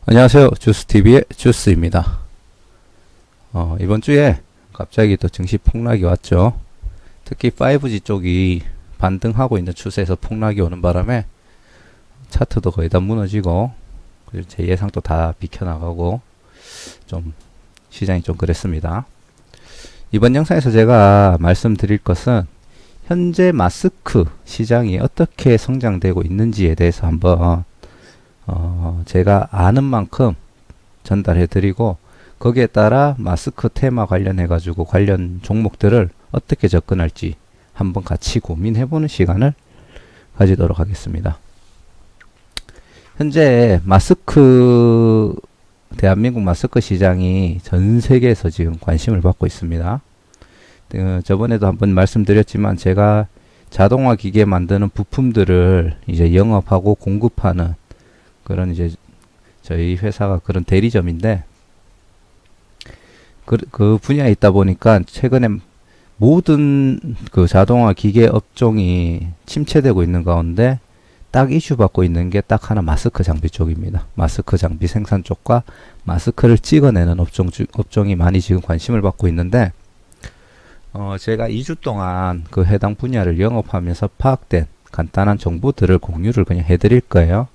안녕하세요. 주스TV의 주스입니다. 이번 주에 갑자기 또 증시 폭락이 왔죠. 특히 5G 쪽이 반등하고 있는 추세에서 폭락이 오는 바람에 차트도 거의 다 무너지고, 그리고 제 예상도 다 비켜나가고, 좀 시장이 좀 그랬습니다. 이번 영상에서 제가 말씀드릴 것은 현재 마스크 시장이 어떻게 성장되고 있는지에 대해서 한번 제가 아는 만큼 전달해 드리고, 거기에 따라 마스크 테마 관련해 가지고 관련 종목들을 어떻게 접근할지 한번 같이 고민해 보는 시간을 가지도록 하겠습니다. 현재 대한민국 마스크 시장이 전 세계에서 지금 관심을 받고 있습니다. 저번에도 한번 말씀드렸지만 제가 자동화 기계 만드는 부품들을 이제 영업하고 공급하는 그런 이제 저희 회사가 그런 대리점인데, 그 분야에 있다 보니까 최근에 모든 그 자동화 기계 업종이 침체되고 있는 가운데 딱 이슈 받고 있는 게 딱 하나 마스크 장비 쪽입니다. 마스크 장비 생산 쪽과 마스크를 찍어내는 업종이 많이 지금 관심을 받고 있는데, 제가 2주 동안 그 해당 분야를 영업하면서 파악된 간단한 정보들을 공유를 그냥 해드릴 거예요.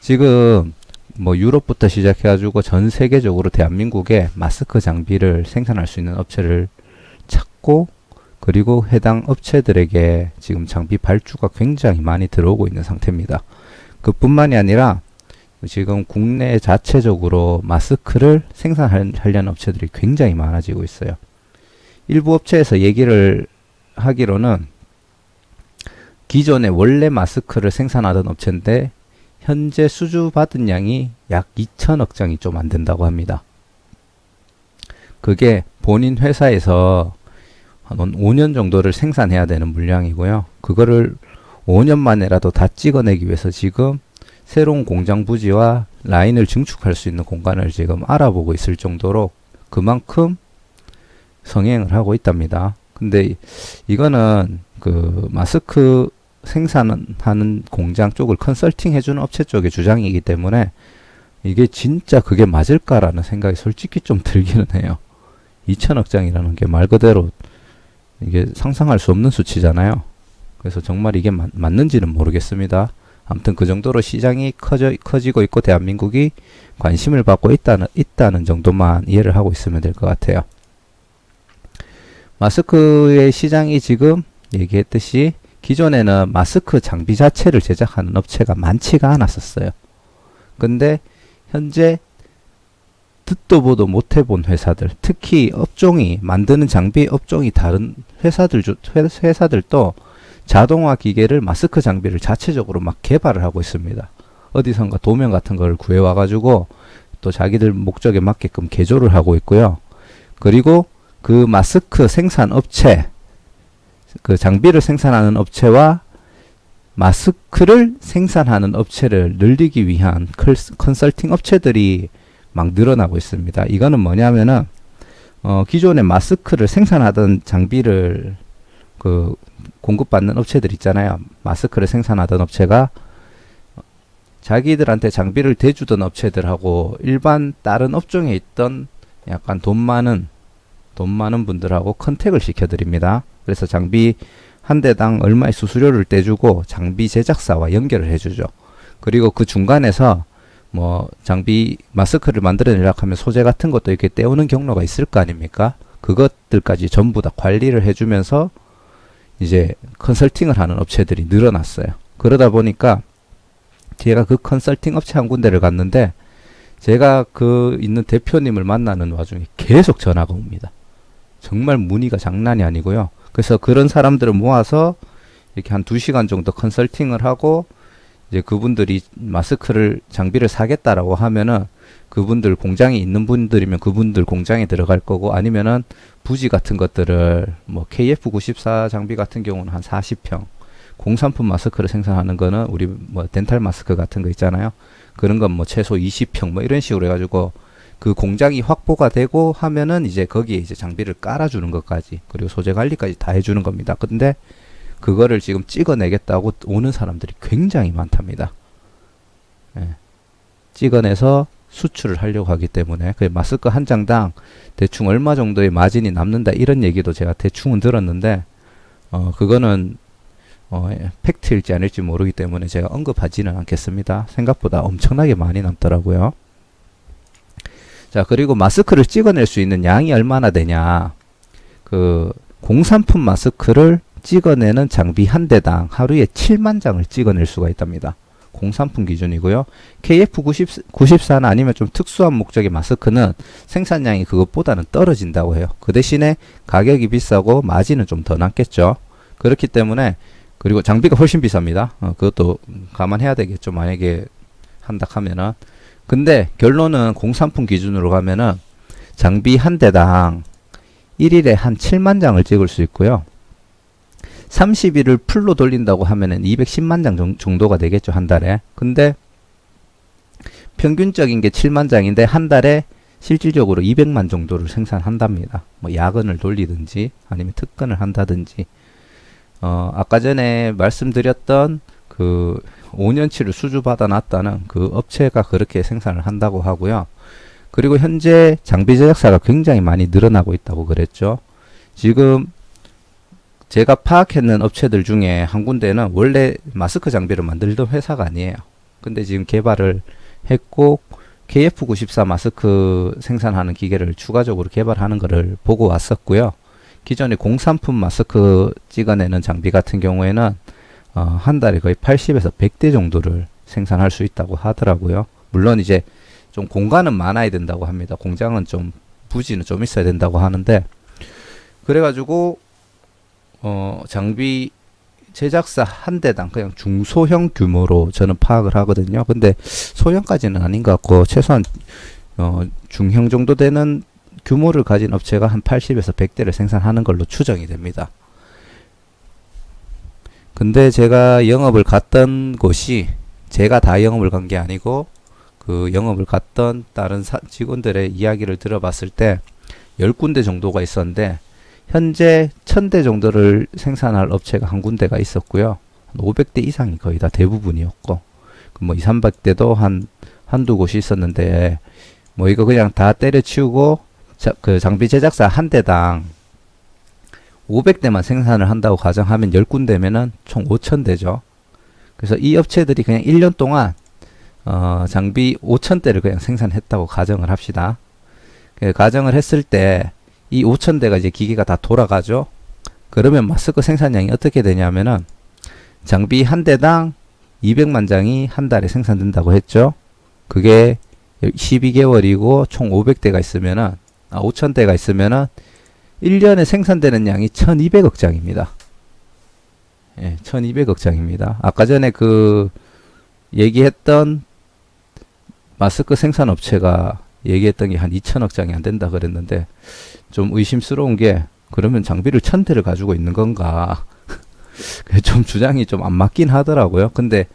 지금 뭐 유럽부터 시작해가지고 전 세계적으로 대한민국에 마스크 장비를 생산할 수 있는 업체를 찾고, 그리고 해당 업체들에게 지금 장비 발주가 굉장히 많이 들어오고 있는 상태입니다. 그뿐만이 아니라 지금 국내 자체적으로 마스크를 생산하려는 업체들이 굉장히 많아지고 있어요. 일부 업체에서 얘기를 하기로는 기존에 원래 마스크를 생산하던 업체인데 현재 수주 받은 양이 약 2천억 장이 좀 안 된다고 합니다. 그게 본인 회사에서 한 5년 정도를 생산해야 되는 물량이고요. 그거를 5년 만에라도 다 찍어내기 위해서 지금 새로운 공장 부지와 라인을 증축할 수 있는 공간을 지금 알아보고 있을 정도로 그만큼 성행을 하고 있답니다. 근데 이거는 그 마스크 생산하는 공장 쪽을 컨설팅 해주는 업체 쪽의 주장이기 때문에 이게 진짜 그게 맞을까라는 생각이 솔직히 좀 들기는 해요. 2천억 장이라는 게 말 그대로 이게 상상할 수 없는 수치잖아요. 그래서 정말 이게 맞는지는 모르겠습니다. 아무튼 그 정도로 시장이 커지고 있고 대한민국이 관심을 받고 있다는 정도만 이해를 하고 있으면 될 것 같아요. 마스크의 시장이 지금 얘기했듯이 기존에는 마스크 장비 자체를 제작하는 업체가 많지가 않았었어요. 근데 현재 듣도 보도 못 해본 회사들, 특히 업종이 만드는 장비 업종이 다른 회사들도 자동화 기계를 마스크 장비를 자체적으로 막 개발을 하고 있습니다. 어디선가 도면 같은 걸 구해와 가지고 또 자기들 목적에 맞게끔 개조를 하고 있고요. 그리고 그 마스크 생산 업체, 그 장비를 생산하는 업체와 마스크를 생산하는 업체를 늘리기 위한 컨설팅 업체들이 막 늘어나고 있습니다. 이거는 뭐냐면은 기존에 마스크를 생산하던 장비를 그 공급받는 업체들 있잖아요. 마스크를 생산하던 업체가 자기들한테 장비를 대주던 업체들하고 일반 다른 업종에 있던 약간 돈 많은 분들하고 컨택을 시켜드립니다. 그래서 장비 한 대당 얼마의 수수료를 떼주고 장비 제작사와 연결을 해주죠. 그리고 그 중간에서 뭐 장비 마스크를 만들어내려고 하면 소재 같은 것도 이렇게 떼오는 경로가 있을 거 아닙니까? 그것들까지 전부 다 관리를 해주면서 이제 컨설팅을 하는 업체들이 늘어났어요. 그러다 보니까 제가 그 컨설팅 업체 한 군데를 갔는데 제가 그 있는 대표님을 만나는 와중에 계속 전화가 옵니다. 정말 문의가 장난이 아니고요. 그래서 그런 사람들을 모아서 이렇게 한 2시간 정도 컨설팅을 하고, 이제 그분들이 마스크를 장비를 사겠다라고 하면은 그분들 공장이 있는 분들이면 그분들 공장에 들어갈 거고, 아니면은 부지 같은 것들을 뭐 KF94 장비 같은 경우는 한 40평, 공산품 마스크를 생산하는 거는 우리 뭐 덴탈 마스크 같은 거 있잖아요. 그런 건 뭐 최소 20평 뭐 이런 식으로 해가지고 그 공장이 확보가 되고 하면은 이제 거기에 이제 장비를 깔아주는 것까지, 그리고 소재 관리까지 다 해주는 겁니다. 근데 그거를 지금 찍어내겠다고 오는 사람들이 굉장히 많답니다. 예. 찍어내서 수출을 하려고 하기 때문에 그 마스크 한 장당 대충 얼마 정도의 마진이 남는다 이런 얘기도 제가 대충은 들었는데 그거는 팩트일지 아닐지 모르기 때문에 제가 언급하지는 않겠습니다. 생각보다 엄청나게 많이 남더라고요. 자, 그리고 마스크를 찍어낼 수 있는 양이 얼마나 되냐. 그 공산품 마스크를 찍어내는 장비 한 대당 하루에 7만 장을 찍어낼 수가 있답니다. 공산품 기준이고요. KF94나 아니면 좀 특수한 목적의 마스크는 생산량이 그것보다는 떨어진다고 해요. 그 대신에 가격이 비싸고 마진은 좀 더 남겠죠. 그렇기 때문에 그리고 장비가 훨씬 비쌉니다. 그것도 감안해야 되겠죠. 만약에 한다 하면은. 근데 결론은 공산품 기준으로 가면은 장비 한 대당 1일에 한 7만 장을 찍을 수 있고요. 30일을 풀로 돌린다고 하면은 210만 장 정도가 되겠죠, 한 달에. 근데 평균적인 게 7만 장인데 한 달에 실질적으로 200만 정도를 생산한답니다. 뭐 야근을 돌리든지 아니면 특근을 한다든지. 아까 전에 말씀드렸던 그 5년치를 수주받아 놨다는 그 업체가 그렇게 생산을 한다고 하고요. 그리고 현재 장비 제작사가 굉장히 많이 늘어나고 있다고 그랬죠. 지금 제가 파악했는 업체들 중에 한 군데는 원래 마스크 장비를 만들던 회사가 아니에요. 근데 지금 개발을 했고 KF94 마스크 생산하는 기계를 추가적으로 개발하는 것을 보고 왔었고요. 기존의 공산품 마스크 찍어내는 장비 같은 경우에는 한 달에 거의 80에서 100대 정도를 생산할 수 있다고 하더라고요. 물론 이제 좀 공간은 많아야 된다고 합니다. 공장은 좀 부지는 좀 있어야 된다고 하는데 그래가지고 장비 제작사 한 대당 그냥 중소형 규모로 저는 파악을 하거든요. 근데 소형까지는 아닌 것 같고 최소한 중형 정도 되는 규모를 가진 업체가 한 80에서 100대를 생산하는 걸로 추정이 됩니다. 근데 제가 영업을 갔던 곳이 제가 다 영업을 간 게 아니고 그 영업을 갔던 다른 직원들의 이야기를 들어봤을 때 10군데 정도가 있었는데 현재 1000대 정도를 생산할 업체가 한 군데가 있었고요. 500대 이상이 거의 다 대부분이었고 뭐 2, 300대도 한두 곳이 있었는데 뭐 이거 그냥 다 때려치우고 그 장비 제작사 한 대당 500대만 생산을 한다고 가정하면 10군데면은 총 5000대죠. 그래서 이 업체들이 그냥 1년 동안 장비 5000대를 그냥 생산했다고 가정을 합시다. 가정을 했을 때 이 5000대가 이제 기계가 다 돌아가죠. 그러면 마스크 생산량이 어떻게 되냐면은 장비 한 대당 200만 장이 한 달에 생산된다고 했죠. 그게 12개월이고 총 500대가 있으면은 5000대가 있으면은 1년에 생산되는 양이 1200억 장입니다. 예, 1200억 장입니다. 아까 전에 그 얘기했던 마스크 생산 업체가 얘기했던 게 한 2000억 장이 안 된다 그랬는데 좀 의심스러운 게 그러면 장비를 1000대를 가지고 있는 건가 좀 주장이 좀 안 맞긴 하더라고요. 근데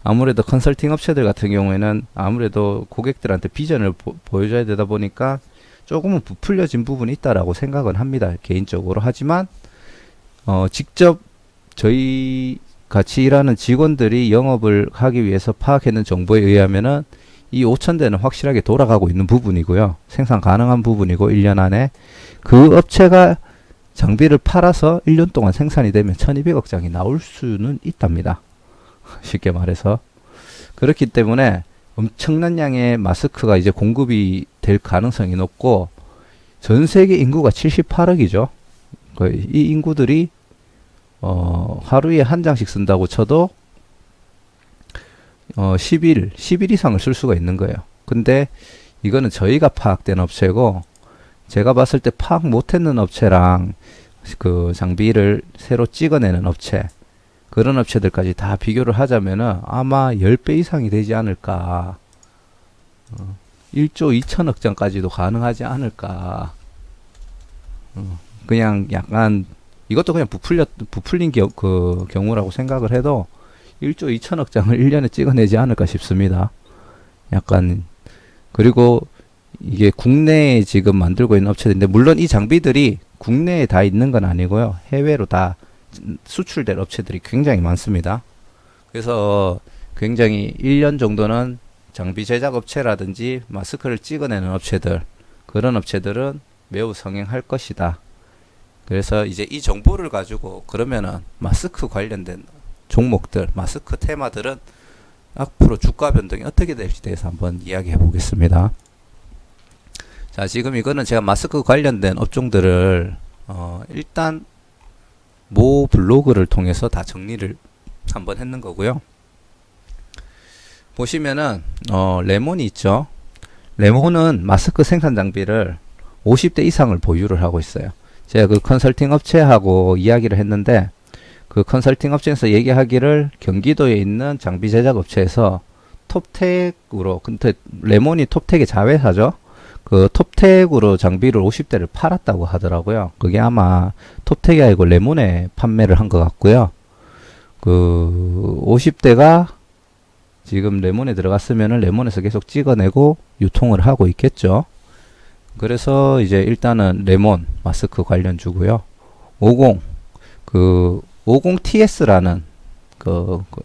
아무래도 컨설팅 업체들 같은 경우에는 아무래도 고객들한테 비전을 보여줘야 되다 보니까 조금은 부풀려진 부분이 있다라고 생각은 합니다. 개인적으로. 하지만 직접 저희 같이 일하는 직원들이 영업을 하기 위해서 파악했는 정보에 의하면은 이 5000대는 확실하게 돌아가고 있는 부분이고요. 생산 가능한 부분이고 1년 안에 그 업체가 장비를 팔아서 1년 동안 생산이 되면 1200억 장이 나올 수는 있답니다. 쉽게 말해서. 그렇기 때문에 엄청난 양의 마스크가 이제 공급이 될 가능성이 높고 전 세계 인구가 78억이죠. 이 인구들이 하루에 한 장씩 쓴다고 쳐도 10일 이상을 쓸 수가 있는 거예요. 근데 이거는 저희가 파악된 업체고 제가 봤을 때 파악 못했는 업체랑 그 장비를 새로 찍어내는 업체 그런 업체들까지 다 비교를 하자면은 아마 10배 이상이 되지 않을까. 1조 2천억 장까지도 가능하지 않을까. 그냥 약간 이것도 그냥 부풀린 그 경우라고 생각을 해도 1조 2천억 장을 1년에 찍어내지 않을까 싶습니다. 약간 그리고 이게 국내에 지금 만들고 있는 업체들인데 물론 이 장비들이 국내에 다 있는 건 아니고요. 해외로 다 수출될 업체들이 굉장히 많습니다. 그래서 굉장히 1년 정도는 장비 제작 업체라든지 마스크를 찍어내는 업체들, 그런 업체들은 매우 성행할 것이다. 그래서 이제 이 정보를 가지고 그러면은 마스크 관련된 종목들, 마스크 테마들은 앞으로 주가 변동이 어떻게 될지 대해서 한번 이야기해 보겠습니다. 자, 지금 이거는 제가 마스크 관련된 업종들을 일단 모 블로그를 통해서 다 정리를 한번 했는 거고요. 보시면은 레몬이 있죠. 레몬은 마스크 생산 장비를 50대 이상을 보유를 하고 있어요. 제가 그 컨설팅 업체하고 이야기를 했는데, 그 컨설팅 업체에서 얘기하기를 경기도에 있는 장비 제작 업체에서 톱텍으로, 근데 레몬이 톱텍의 자회사죠. 그 톱텍으로 장비를 50대를 팔았다고 하더라고요. 그게 아마 톱텍이 아니고 레몬에 판매를 한 것 같고요. 그 50대가 지금 레몬에 들어갔으면은 레몬에서 계속 찍어내고 유통을 하고 있겠죠. 그래서 이제 일단은 레몬 마스크 관련주고요. 50TS라는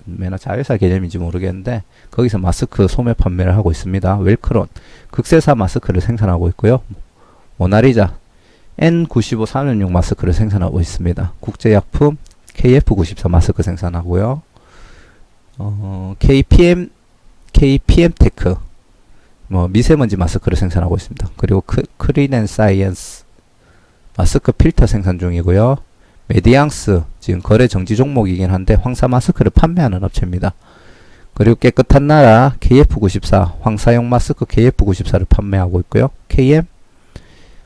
매나 자회사 개념인지 모르겠는데 거기서 마스크 소매 판매를 하고 있습니다. 웰크론 극세사 마스크를 생산하고 있고요. 모나리자 N95 3연용 마스크를 생산하고 있습니다. 국제약품 KF94 마스크 생산하고요. KPM테크 미세먼지 마스크를 생산하고 있습니다. 그리고 크린앤사이언스 마스크 필터 생산 중이고요. 메디앙스 지금 거래 정지 종목이긴 한데 황사 마스크를 판매하는 업체입니다. 그리고 깨끗한 나라 KF94 황사용 마스크 KF94를 판매하고 있고요. KM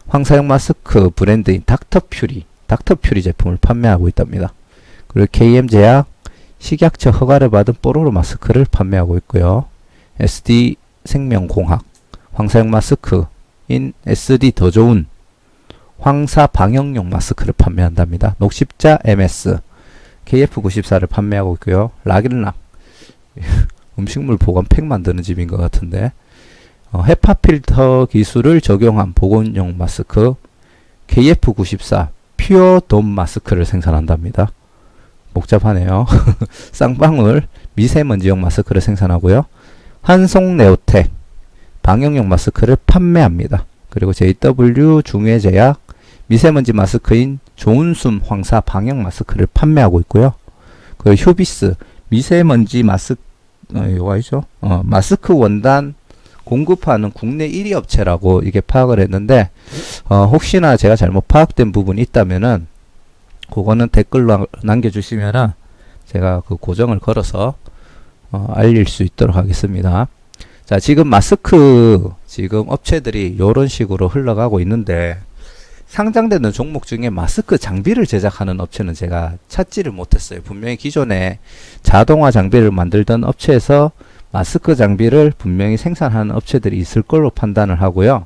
황사용 마스크 브랜드인 닥터퓨리 제품을 판매하고 있답니다. 그리고 KM 제약 식약처 허가를 받은 뽀로로 마스크를 판매하고 있고요. SD 생명공학 황사용 마스크인 SD 더 좋은 황사 방역용 마스크를 판매한답니다. 녹십자 MS KF94를 판매하고 있고요. 락일락 음식물 보관 팩 만드는 집인 것 같은데 헤파 필터 기술을 적용한 보건용 마스크 KF94 퓨어 돔 마스크를 생산한답니다. 복잡하네요. 쌍방울 미세먼지용 마스크를 생산하고요. 한송네오텍 방역용 마스크를 판매합니다. 그리고 JW 중외제약 미세먼지 마스크인 좋은숨 황사 방역 마스크를 판매하고 있고요. 그리고 휴비스 미세먼지 마스크 원단 공급하는 국내 1위 업체라고 이게 파악을 했는데 혹시나 제가 잘못 파악된 부분이 있다면은 그거는 댓글로 남겨주시면은 제가 그 고정을 걸어서 알릴 수 있도록 하겠습니다. 자, 지금 마스크 지금 업체들이 이런 식으로 흘러가고 있는데 상장되는 종목 중에 마스크 장비를 제작하는 업체는 제가 찾지를 못했어요. 분명히 기존에 자동화 장비를 만들던 업체에서 마스크 장비를 분명히 생산하는 업체들이 있을 걸로 판단을 하고요.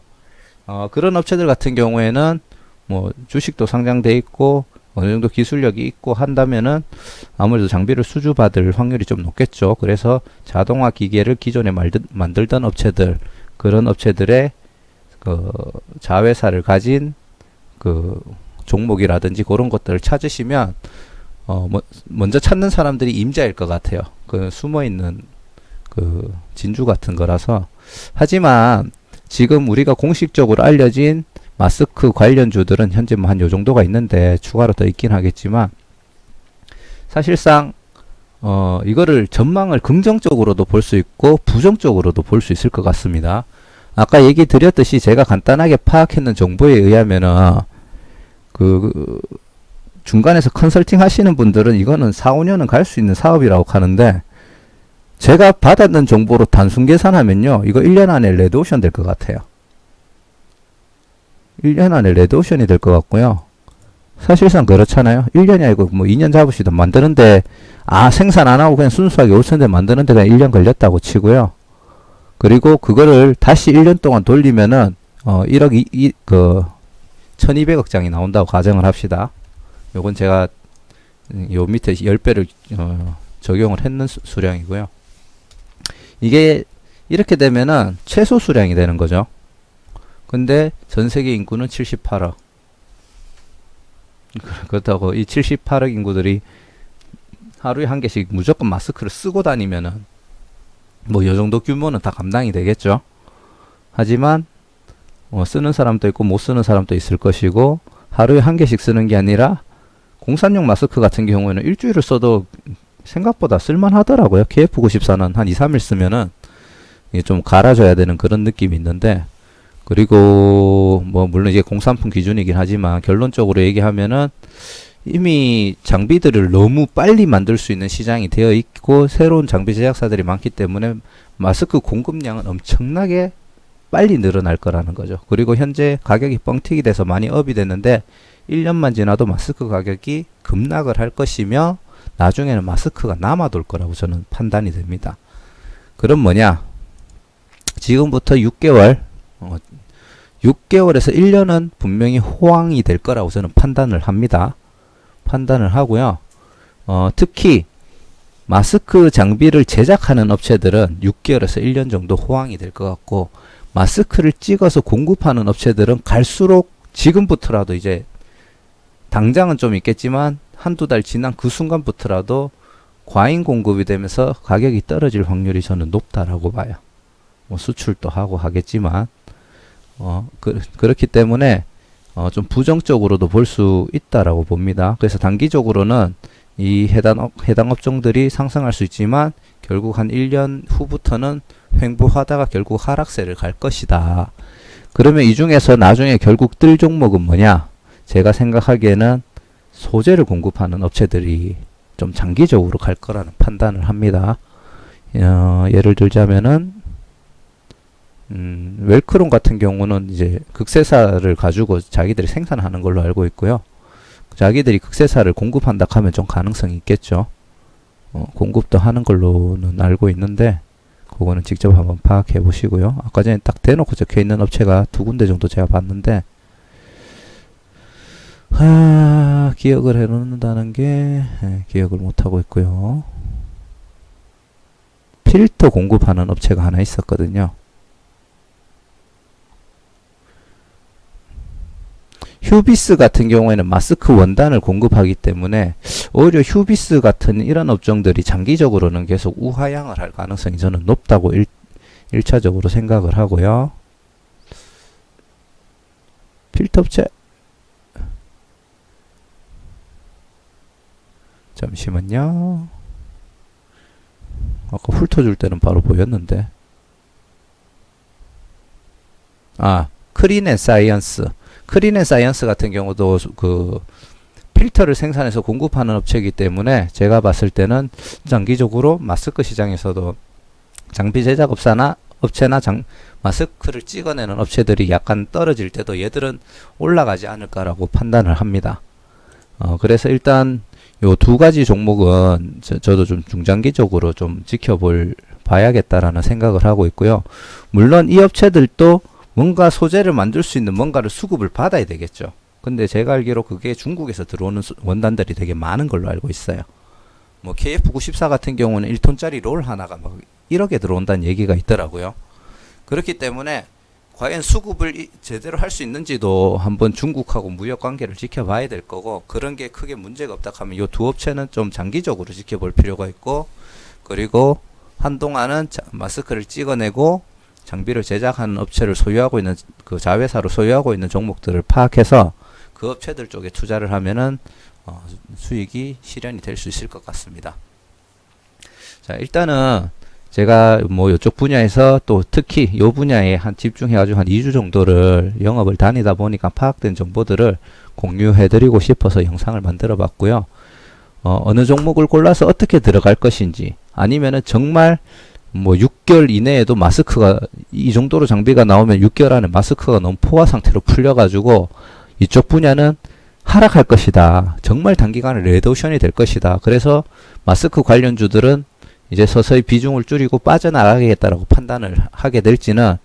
그런 업체들 같은 경우에는 뭐 주식도 상장돼 있고 어느 정도 기술력이 있고 한다면은 아무래도 장비를 수주받을 확률이 좀 높겠죠. 그래서 자동화 기계를 기존에 만들던 업체들, 그런 업체들의 그 자회사를 가진 그 종목이라든지 그런 것들을 찾으시면 먼저 찾는 사람들이 임자일 것 같아요. 그 숨어 있는 그 진주 같은 거라서. 하지만 지금 우리가 공식적으로 알려진 마스크 관련주들은 현재 뭐 한 요 정도가 있는데 추가로 더 있긴 하겠지만 사실상 이거를 전망을 긍정적으로도 볼 수 있고 부정적으로도 볼 수 있을 것 같습니다. 아까 얘기 드렸듯이 제가 간단하게 파악했는 정보에 의하면은 그 중간에서 컨설팅 하시는 분들은 이거는 4, 5년은 갈 수 있는 사업이라고 하는데 제가 받았는 정보로 단순 계산하면요 이거 1년 안에 레드오션 될 것 같아요. 1년 안에 레드오션이 될 것 같고요. 사실상 그렇잖아요. 1년이 아니고 뭐 2년 잡으시든 만드는데 생산 안 하고 그냥 순수하게 올선대 만드는데 그냥 1년 걸렸다고 치고요. 그리고 그거를 다시 1년 동안 돌리면은 1억 1200억 장이 나온다고 가정을 합시다. 요건 제가 요 밑에 10배를 적용을 했는 수량이고요. 이게 이렇게 되면은 최소 수량이 되는 거죠. 근데 전 세계 인구는 78억. 그렇다고 이 78억 인구들이 하루에 한 개씩 무조건 마스크를 쓰고 다니면은 뭐 요 정도 규모는 다 감당이 되겠죠. 하지만 쓰는 사람도 있고 못 쓰는 사람도 있을 것이고, 하루에 한 개씩 쓰는 게 아니라 공산용 마스크 같은 경우에는 일주일을 써도 생각보다 쓸만하더라고요. KF94는 한 2, 3일 쓰면은 이게 좀 갈아줘야 되는 그런 느낌이 있는데, 그리고 뭐 물론 이게 공산품 기준이긴 하지만 결론적으로 얘기하면은 이미 장비들을 너무 빨리 만들 수 있는 시장이 되어 있고 새로운 장비 제작사들이 많기 때문에 마스크 공급량은 엄청나게 빨리 늘어날 거라는 거죠. 그리고 현재 가격이 뻥튀기 돼서 많이 업이 됐는데 1년만 지나도 마스크 가격이 급락을 할 것이며 나중에는 마스크가 남아돌 거라고 저는 판단이 됩니다. 그럼 뭐냐? 지금부터 6개월, 6개월에서 1년은 분명히 호황이 될 거라고 저는 판단을 합니다. 판단을 하고요. 특히 마스크 장비를 제작하는 업체들은 6개월에서 1년 정도 호황이 될 것 같고, 마스크를 찍어서 공급하는 업체들은 갈수록 지금부터라도 이제 당장은 좀 있겠지만 한두 달 지난 그 순간부터라도 과잉 공급이 되면서 가격이 떨어질 확률이 저는 높다라고 봐요. 뭐 수출도 하고 하겠지만 그렇기 때문에 좀 부정적으로도 볼 수 있다라고 봅니다. 그래서 단기적으로는 이 해당 업종들이 상승할 수 있지만 결국 한 1년 후부터는 횡보하다가 결국 하락세를 갈 것이다. 그러면 이 중에서 나중에 결국 뜰 종목은 뭐냐? 제가 생각하기에는 소재를 공급하는 업체들이 좀 장기적으로 갈 거라는 판단을 합니다. 예를 들자면은 웰크론 같은 경우는 이제 극세사를 가지고 자기들이 생산하는 걸로 알고 있고요. 자기들이 극세사를 공급한다 하면 좀 가능성이 있겠죠. 공급도 하는 걸로는 알고 있는데 그거는 직접 한번 파악해 보시고요. 아까 전에 딱 대놓고 적혀 있는 업체가 두 군데 정도 제가 봤는데 기억을 해 놓는다는 게 기억을 못 하고 있고요. 필터 공급하는 업체가 하나 있었거든요. 휴비스 같은 경우에는 마스크 원단을 공급하기 때문에 오히려 휴비스 같은 이런 업종들이 장기적으로는 계속 우하향을 할 가능성이 저는 높다고 1차적으로 생각을 하고요. 필터 업체 잠시만요. 아까 훑어줄 때는 바로 보였는데 크린앤사이언스 크린앤사이언스 같은 경우도 그 필터를 생산해서 공급하는 업체이기 때문에 제가 봤을 때는 장기적으로 마스크 시장에서도 장비 제작 업체나 마스크를 찍어내는 업체들이 약간 떨어질 때도 얘들은 올라가지 않을까라고 판단을 합니다. 그래서 일단 요 두 가지 종목은 저도 좀 중장기적으로 좀 봐야겠다라는 생각을 하고 있고요. 물론 이 업체들도 뭔가 소재를 만들 수 있는 뭔가를 수급을 받아야 되겠죠. 근데 제가 알기로 그게 중국에서 들어오는 원단들이 되게 많은 걸로 알고 있어요. 뭐 KF94 같은 경우는 1톤짜리 롤 하나가 막 1억에 들어온다는 얘기가 있더라고요. 그렇기 때문에 과연 수급을 제대로 할 수 있는지도 한번 중국하고 무역 관계를 지켜봐야 될 거고, 그런 게 크게 문제가 없다 하면 이 두 업체는 좀 장기적으로 지켜볼 필요가 있고, 그리고 한동안은 마스크를 찍어내고 장비를 제작하는 업체를 소유하고 있는 그 자회사로 소유하고 있는 종목들을 파악해서 그 업체들 쪽에 투자를 하면은 수익이 실현이 될 수 있을 것 같습니다. 자, 일단은 제가 뭐 이쪽 분야에서 또 특히 이 분야에 한 집중해가지고 한 2주 정도를 영업을 다니다 보니까 파악된 정보들을 공유해드리고 싶어서 영상을 만들어 봤고요. 어느 종목을 골라서 어떻게 들어갈 것인지, 아니면은 정말 뭐 6개월 이내에도 마스크가 이 정도로 장비가 나오면 6개월 안에 마스크가 너무 포화 상태로 풀려가지고 이쪽 분야는 하락할 것이다. 정말 단기간에 레드오션이 될 것이다. 그래서 마스크 관련주들은 이제 서서히 비중을 줄이고 빠져나가겠다라고 판단을 하게 될지는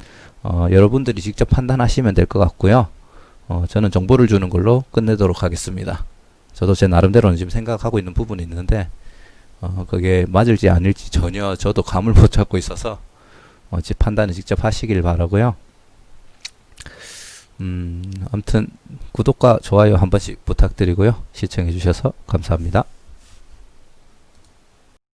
여러분들이 직접 판단하시면 될 것 같고요. 저는 정보를 주는 걸로 끝내도록 하겠습니다. 저도 제 나름대로는 지금 생각하고 있는 부분이 있는데 그게 맞을지 아닐지 전혀 저도 감을 못 잡고 있어서 판단을 직접 하시길 바라고요. 아무튼 구독과 좋아요 한 번씩 부탁드리고요. 시청해 주셔서 감사합니다.